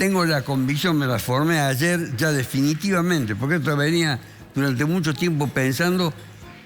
tengo la convicción, me la formé ayer ya definitivamente, porque esto venía durante mucho tiempo pensando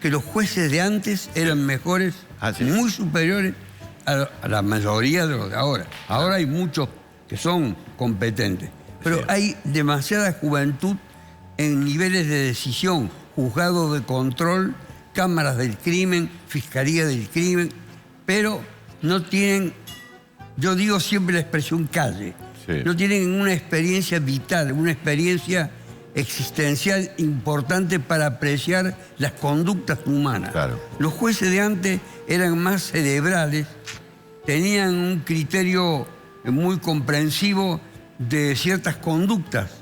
que los jueces de antes eran mejores, ¿sí? Muy superiores a la mayoría de los de ahora. Ahora hay muchos que son competentes, pero Sí. hay demasiada juventud en niveles de decisión, juzgados de control, cámaras del crimen, fiscalía del crimen, pero no tienen, yo digo siempre la expresión calle, Sí. no tienen una experiencia vital, una experiencia existencial importante para apreciar las conductas humanas. Claro. Los jueces de antes eran más cerebrales, tenían un criterio muy comprensivo de ciertas conductas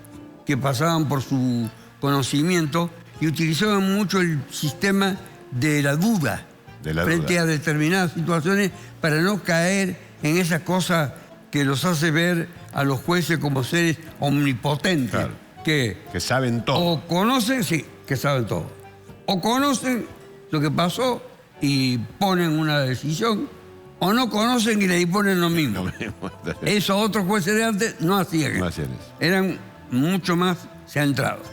que pasaban por su conocimiento y utilizaban mucho el sistema de la duda frente a determinadas situaciones para no caer en esa cosa que los hace ver a los jueces como seres omnipotentes. Claro. Que saben todo. O conocen, sí, que saben todo. O conocen lo que pasó y ponen una decisión, o no conocen y le imponen lo mismo. Eso otros jueces de antes no hacían. No hacían eso. Eran mucho más centrados.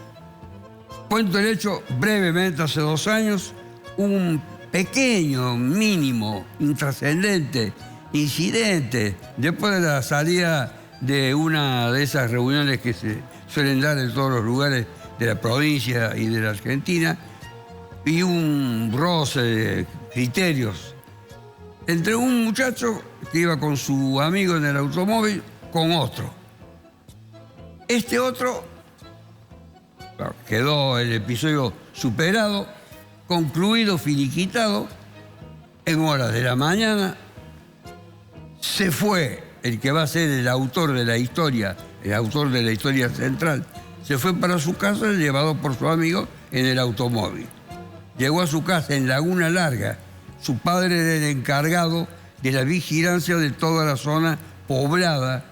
Cuento el hecho brevemente. Hace 2 años, un pequeño, mínimo, intrascendente incidente, después de la salida de una de esas reuniones que se suelen dar en todos los lugares de la provincia y de la Argentina, y un roce de criterios entre un muchacho que iba con su amigo en el automóvil con otro. Este otro, bueno, quedó el episodio superado, concluido, finiquitado, en horas de la mañana. Se fue el que va a ser el autor de la historia, el autor de la historia central, se fue para su casa llevado por su amigo en el automóvil. Llegó a su casa en Laguna Larga. Su padre era el encargado de la vigilancia de toda la zona poblada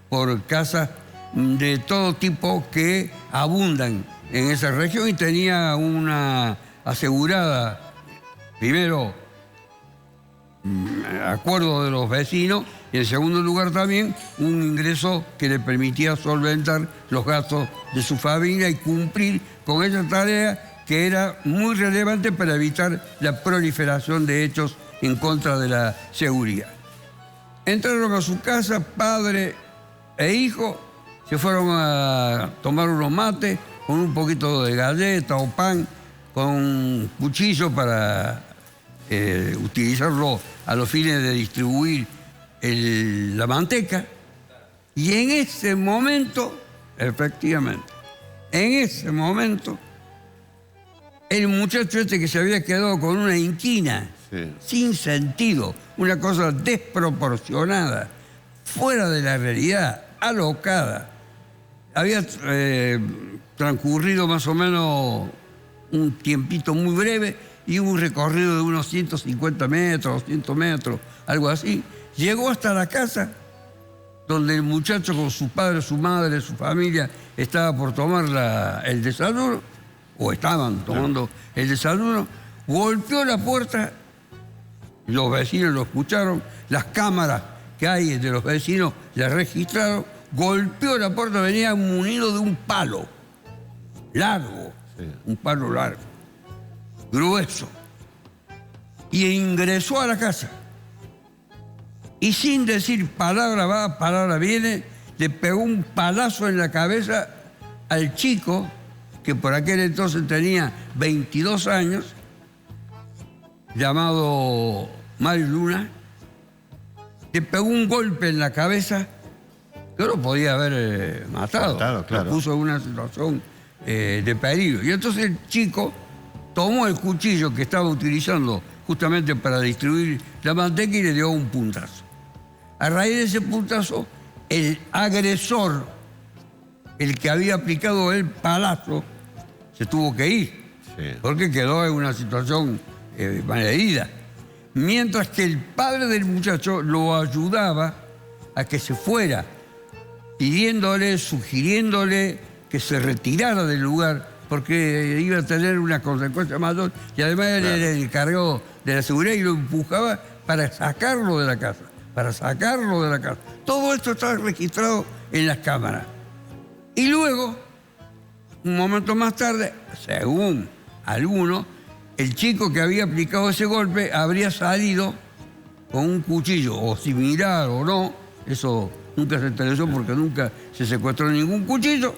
por casas de todo tipo que abundan en esa región y tenía una asegurada, primero, acuerdo de los vecinos y en segundo lugar también un ingreso que le permitía solventar los gastos de su familia y cumplir con esa tarea que era muy relevante para evitar la proliferación de hechos en contra de la seguridad. Entraron a su casa, padre e hijo, se fueron a tomar unos mates con un poquito de galleta o pan, con un cuchillo para utilizarlo a los fines de distribuir la manteca. Y en ese momento, efectivamente, en ese momento, el muchacho este que se había quedado con una inquina, sin sentido, una cosa desproporcionada, fuera de la realidad, alocada, había transcurrido más o menos un tiempito muy breve y un recorrido de unos 150 metros, 200 metros, algo así. Llegó hasta la casa donde el muchacho con su padre, su madre, su familia estaba por tomar el desayuno, o estaban tomando el desayuno, golpeó la puerta, los vecinos lo escucharon, las cámaras que hay de los vecinos la registraron, golpeó la puerta, venía munido de un palo largo, un palo largo, grueso, y ingresó a la casa. Y sin decir palabra va, palabra viene, le pegó un palazo en la cabeza al chico, que por aquel entonces tenía 22 años, llamado Mario Luna. Le pegó un golpe en la cabeza que lo podía haber matado. Claro. Lo puso en una situación de peligro. Y entonces el chico tomó el cuchillo que estaba utilizando justamente para distribuir la manteca y le dio un puntazo. A raíz de ese puntazo, el agresor, el que había aplicado el palazo, se tuvo que ir, porque quedó en una situación malherida. Mientras que el padre del muchacho lo ayudaba a que se fuera, pidiéndole, sugiriéndole que se retirara del lugar, porque iba a tener una consecuencia mayor, y además él era el encargado de la seguridad y lo empujaba para sacarlo de la casa, para sacarlo de la casa. Todo esto está registrado en las cámaras. Y luego, un momento más tarde, según algunos, el chico que había aplicado ese golpe habría salido con un cuchillo, o similar o no, eso nunca se interesó porque nunca se secuestró ningún cuchillo,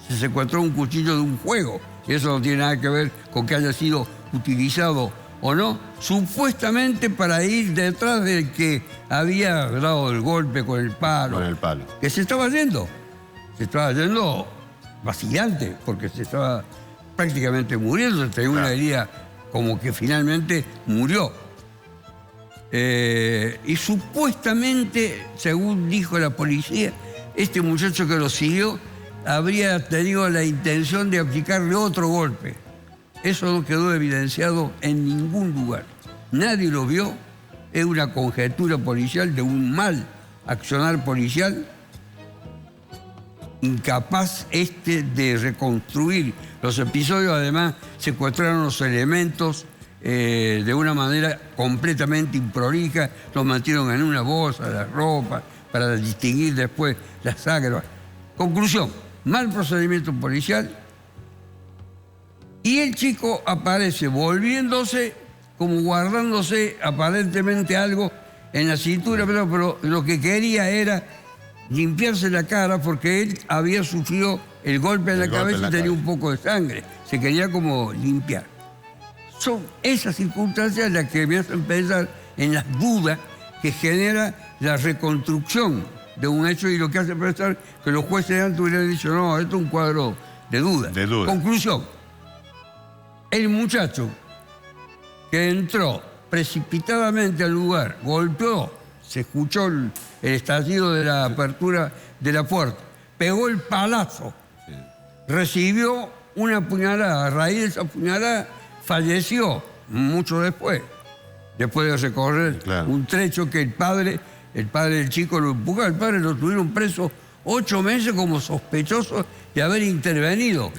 se secuestró un cuchillo de un juego, y eso no tiene nada que ver con que haya sido utilizado o no, supuestamente para ir detrás del que había dado el golpe con el palo. Con el palo. Que se estaba yendo vacilante, porque se estaba prácticamente muriendo, tenía una herida como que finalmente murió. Y supuestamente, según dijo la policía, este muchacho que lo siguió habría tenido la intención de aplicarle otro golpe. Eso no quedó evidenciado en ningún lugar. Nadie lo vio. Es una conjetura policial de un mal accionar policial, incapaz de reconstruir los episodios. Además, secuestraron los elementos de una manera completamente improlija, los metieron en una bolsa, la ropa, para distinguir después las sangre. Conclusión, mal procedimiento policial, y el chico aparece volviéndose, como guardándose aparentemente algo en la cintura, pero lo que quería era limpiarse la cara porque él había sufrido el golpe en la cabeza y tenía un poco de sangre. Se quería como limpiar. Son esas circunstancias las que me hacen pensar en las dudas que genera la reconstrucción de un hecho, y lo que hace pensar que los jueces antes hubieran dicho, no, esto es un cuadro de duda. Conclusión, el muchacho que entró precipitadamente al lugar, golpeó, se escuchó el estallido de la apertura de la puerta, pegó el palazo, recibió una puñalada, a raíz de esa puñalada falleció mucho después de recorrer un trecho que el padre del chico lo empujó. El padre lo tuvieron preso 8 meses como sospechoso de haber intervenido.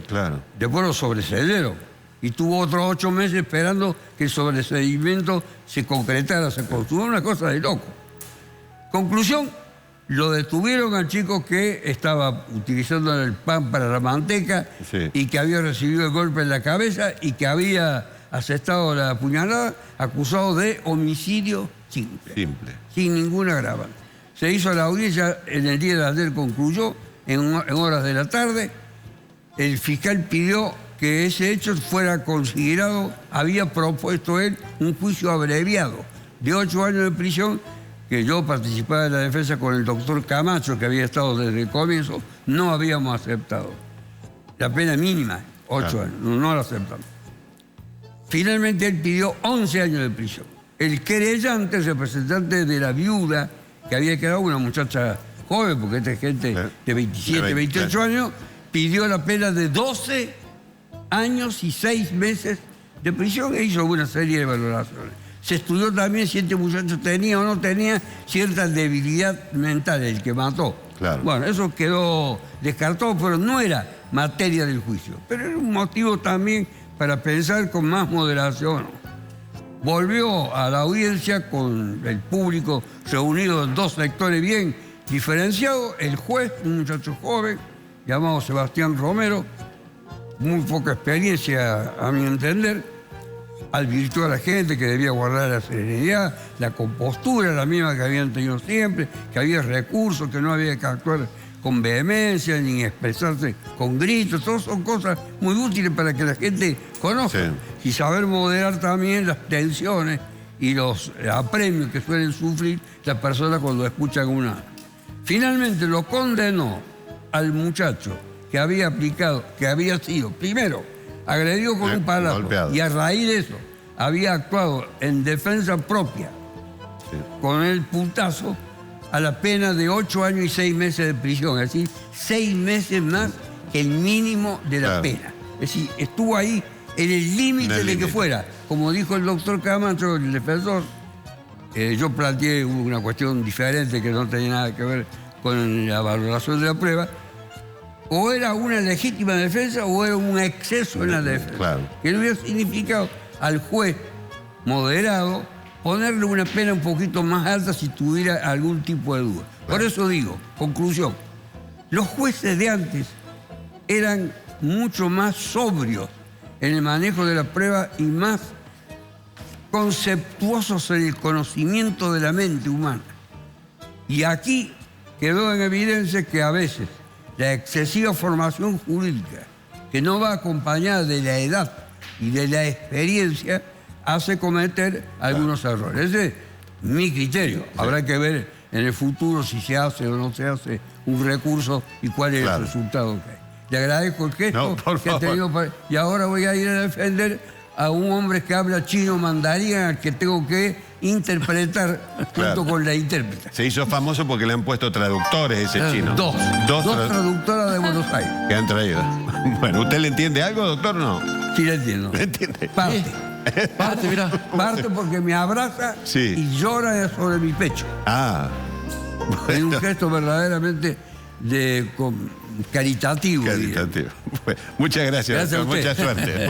Después lo sobreseyeron. Y tuvo otros 8 meses esperando que el sobreseimiento se concretara, se construyó, una cosa de loco. Conclusión, lo detuvieron al chico que estaba utilizando el pan para la manteca y que había recibido el golpe en la cabeza y que había aceptado la puñalada, acusado de homicidio simple. Sin ninguna agravante. Se hizo la audiencia en el día de ayer, concluyó en horas de la tarde. El fiscal pidió que ese hecho fuera considerado, había propuesto él un juicio abreviado de 8 años de prisión, que yo participaba en la defensa con el doctor Camacho, que había estado desde el comienzo, no habíamos aceptado. La pena mínima, 8 años, no la aceptamos. Finalmente él pidió 11 años de prisión. El querellante, el representante de la viuda, que había quedado una muchacha joven, porque esta es gente de 27, 28 años, pidió la pena de 12 años y 6 meses de prisión e hizo una serie de valoraciones. Se estudió también si este muchacho tenía o no tenía cierta debilidad mental, el que mató. Bueno, eso quedó descartado, pero no era materia del juicio. Pero era un motivo también para pensar con más moderación. Volvió a la audiencia con el público reunido en 2 sectores bien diferenciados. El juez, un muchacho joven, llamado Sebastián Romero, muy poca experiencia a mi entender, advirtió a la gente que debía guardar la serenidad, la compostura, la misma que habían tenido siempre, que había recursos, que no había que actuar con vehemencia ni expresarse con gritos. Todas son cosas muy útiles para que la gente conozca y saber moderar también las tensiones y los apremios que suelen sufrir las personas cuando escuchan una. Finalmente lo condenó al muchacho que había aplicado, que había sido, primero, agredido con un palazo, y a raíz de eso había actuado en defensa propia con el puntazo, a la pena de 8 años y 6 meses de prisión, es decir, 6 meses más que el mínimo de la pena. Es decir, estuvo ahí en el límite de que fuera, como dijo el doctor Camacho, el defensor. Yo planteé una cuestión diferente que no tenía nada que ver con la valoración de la prueba. O era una legítima defensa o era un exceso en la defensa. Que no hubiera significado al juez moderado ponerle una pena un poquito más alta si tuviera algún tipo de duda. Por eso digo, conclusión, los jueces de antes eran mucho más sobrios en el manejo de la prueba y más conceptuosos en el conocimiento de la mente humana. Y aquí quedó en evidencia que a veces la excesiva formación jurídica, que no va acompañada de la edad y de la experiencia, hace cometer algunos errores. Ese es mi criterio. Habrá que ver en el futuro si se hace o no se hace un recurso y cuál es el resultado que hay. Le agradezco el gesto que ha tenido. Y ahora voy a ir a defender a un hombre que habla chino mandarín al que tengo que interpretar junto con la intérprete. Se hizo famoso porque le han puesto traductores ese chino. Dos traductoras de Buenos Aires. Que han traído. Bueno, ¿usted le entiende algo, doctor, o no? Sí, le entiendo. ¿Le entiende? Parte, mirá. Parte porque me abraza y llora sobre mi pecho. Es un gesto verdaderamente caritativo. Caritativo. Muchas gracias, doctor. Mucha suerte.